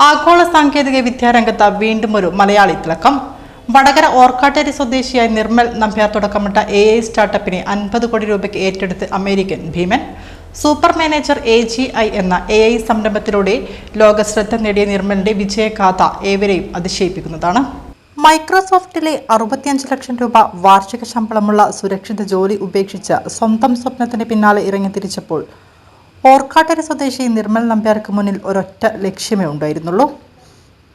ആഗോള സാങ്കേതിക വിദ്യാരംഗത്ത് വീണ്ടും ഒരു മലയാളി തിളക്കം. വടകര ഓർക്കാട്ടേരി സ്വദേശിയായ നിർമ്മൽ നമ്പ്യാർ തുടക്കമിട്ട AI സ്റ്റാർട്ടപ്പിനെ 50 കോടി രൂപയ്ക്ക് ഏറ്റെടുത്ത് അമേരിക്കൻ ഭീമൻ. സൂപ്പർ മാനേജർ AGI എന്ന AI സംരംഭത്തിലൂടെ ലോകശ്രദ്ധ നേടിയ നിർമ്മലിന്റെ വിജയഗാഥ ഏവരെയും അതിശയിപ്പിക്കുന്നതാണ്. മൈക്രോസോഫ്റ്റിലെ 65 ലക്ഷം രൂപ വാർഷിക ശമ്പളമുള്ള സുരക്ഷിത ജോലി ഉപേക്ഷിച്ച് സ്വന്തം സ്വപ്നത്തിന് പിന്നാലെ ഇറങ്ങിത്തിരിച്ചപ്പോൾ ഓർക്കാട്ടേരി സ്വദേശി നിർമ്മൽ നമ്പ്യാർക്ക് മുന്നിൽ ഒരൊറ്റ ലക്ഷ്യമേ ഉണ്ടായിരുന്നുള്ളൂ: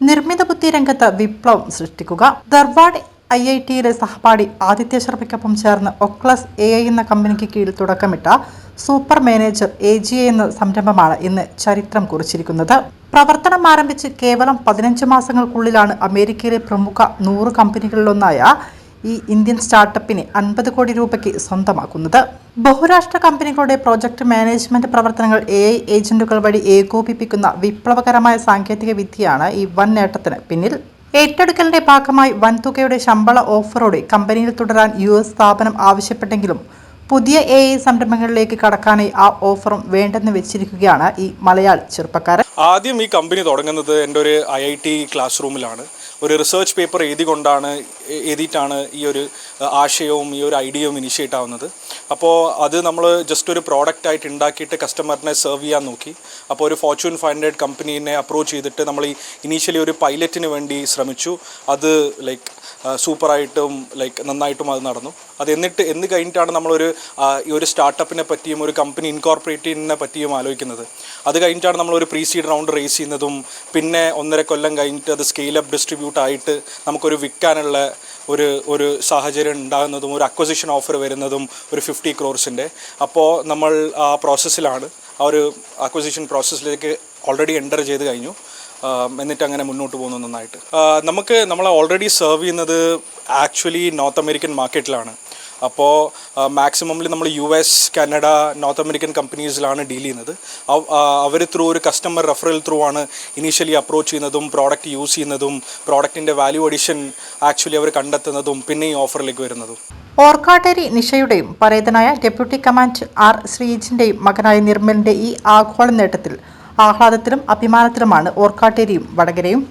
നിർമ്മിത ബുദ്ധി രംഗത്ത് വിപ്ലവം സൃഷ്ടിക്കുക. ധർവാഡ് IITയിലെ സഹപാഠി ആദിത്യ ശർമ്മയ്ക്കൊപ്പം ചേർന്ന് ഒക്ലസ് AI എന്ന കമ്പനിക്ക് കീഴിൽ തുടക്കമിട്ട സൂപ്പർ മാനേജർ AGI എന്ന സംരംഭമാണ് ഇന്ന് ചരിത്രം കുറിച്ചിരിക്കുന്നത്. പ്രവർത്തനം ആരംഭിച്ച് കേവലം 15 മാസങ്ങൾക്കുള്ളിലാണ് അമേരിക്കയിലെ പ്രമുഖ 100 കമ്പനികളിലൊന്നായ ഈ ഇന്ത്യൻ സ്റ്റാർട്ടപ്പിനെ 50 കോടി രൂപയ്ക്ക് സ്വന്തമാക്കുന്നത്. ബഹുരാഷ്ട്ര കമ്പനികളുടെ പ്രോജക്ട് മാനേജ്മെന്റ് പ്രവർത്തനങ്ങൾ AI ഏജന്റുകൾ വഴി ഏകോപിപ്പിക്കുന്ന വിപ്ലവകരമായ സാങ്കേതിക വിദ്യയാണ് ഈ വൻ നേട്ടത്തിന് പിന്നിൽ. ഏറ്റെടുക്കലിന്റെ ഭാഗമായി വൻതുകയുടെ ശമ്പള ഓഫറോടെ കമ്പനിയിൽ തുടരാൻ US സ്ഥാപനം ആവശ്യപ്പെട്ടെങ്കിലും പുതിയ AI സംരംഭങ്ങളിലേക്ക് കടക്കാനായി ആ ഓഫറും വേണ്ടെന്ന് വെച്ചിരിക്കുകയാണ് ഈ മലയാളി ചെറുപ്പക്കാരൻ. ആദ്യം ഈ കമ്പനി തുടങ്ങുന്നത് എൻ്റെ ഒരു IIT ക്ലാസ് റൂമിലാണ്. ഒരു റിസർച്ച് പേപ്പർ എഴുതിയിട്ടാണ് ഈ ഒരു ആശയവും ഈ ഒരു ഐഡിയയും ഇനിഷ്യേറ്റ് ആവുന്നത്. അപ്പോൾ അത് നമ്മൾ ജസ്റ്റ് ഒരു പ്രോഡക്റ്റായിട്ട് ഉണ്ടാക്കിയിട്ട് കസ്റ്റമറിനെ സെർവ് ചെയ്യാൻ നോക്കി. അപ്പോൾ ഒരു Fortune 500 കമ്പനീനെ അപ്രോച്ച് ചെയ്തിട്ട് നമ്മൾ ഇനീഷ്യലി ഒരു പൈലറ്റിന് വേണ്ടി ശ്രമിച്ചു. അത് സൂപ്പറായിട്ടും നന്നായിട്ടും അത് നടന്നു. എന്ന് കഴിഞ്ഞിട്ടാണ് നമ്മളൊരു ഈ ഒരു സ്റ്റാർട്ടപ്പിനെ പറ്റിയും ഒരു കമ്പനി ഇൻകോർപ്പറേറ്റ് ചെയ്യുന്നതിനെ പറ്റിയും ആലോചിക്കുന്നത്. അത് കഴിഞ്ഞിട്ടാണ് നമ്മളൊരു പ്രീ സീഡ് റൗണ്ട് റേസ് ചെയ്യുന്നതും പിന്നെ 1.5 കൊല്ലം കഴിഞ്ഞിട്ട് അത് സ്കെയിൽ അപ്പ് ഡിസ്ട്രിബ്യൂട്ട് ആയിട്ട് നമുക്കൊരു വിൽക്കാനുള്ള ഒരു സാഹചര്യം ഉണ്ടാകുന്നതും ഒരു അക്വസിഷൻ ഓഫർ വരുന്നതും ഒരു 50 crores. അപ്പോൾ നമ്മൾ ആ പ്രോസസ്സിലാണ്, ആ ഒരു അക്വസിഷൻ പ്രോസസ്സിലേക്ക് ഓൾറെഡി എൻ്റർ ചെയ്ത് കഴിഞ്ഞു. എന്നിട്ട് അങ്ങനെ മുന്നോട്ട് പോകുന്നു നന്നായിട്ട്. നമ്മൾ ഓൾറെഡി സെർവ് ചെയ്യുന്നത് ആക്ച്വലി നോർത്ത് അമേരിക്കൻ മാർക്കറ്റിലാണ്. അപ്പോൾ മാക്സിമംലി നമ്മൾ US, കാനഡ, നോർത്ത് അമേരിക്കൻ കമ്പനീസിലാണ് ഡീൽ ചെയ്യുന്നത്. അവർ ത്രൂ ഒരു കസ്റ്റമർ റെഫറൽ ത്രൂ ആണ് ഇനീഷ്യലി അപ്രോച്ച് ചെയ്യുന്നതും പ്രോഡക്റ്റ് യൂസ് ചെയ്യുന്നതും പ്രോഡക്റ്റിൻ്റെ വാല്യൂ അഡീഷൻ ആക്ച്വലി അവർ കണ്ടെത്തുന്നതും പിന്നെ ഈ ഓഫറിലേക്ക് വരുന്നതും. ഓർക്കാട്ടേരി നിഷയുടെയും പരേതനായ ഡെപ്യൂട്ടി കമാൻഡർ R ശ്രീജിൻ്റെയും മകനായ നിർമ്മലിൻ്റെ ഈ ആഗോള നേട്ടത്തിൽ ആഹ്ലാദത്തിലും അഭിമാനത്തിലുമാണ് ഓർക്കാട്ടേരിയും വടകരയും.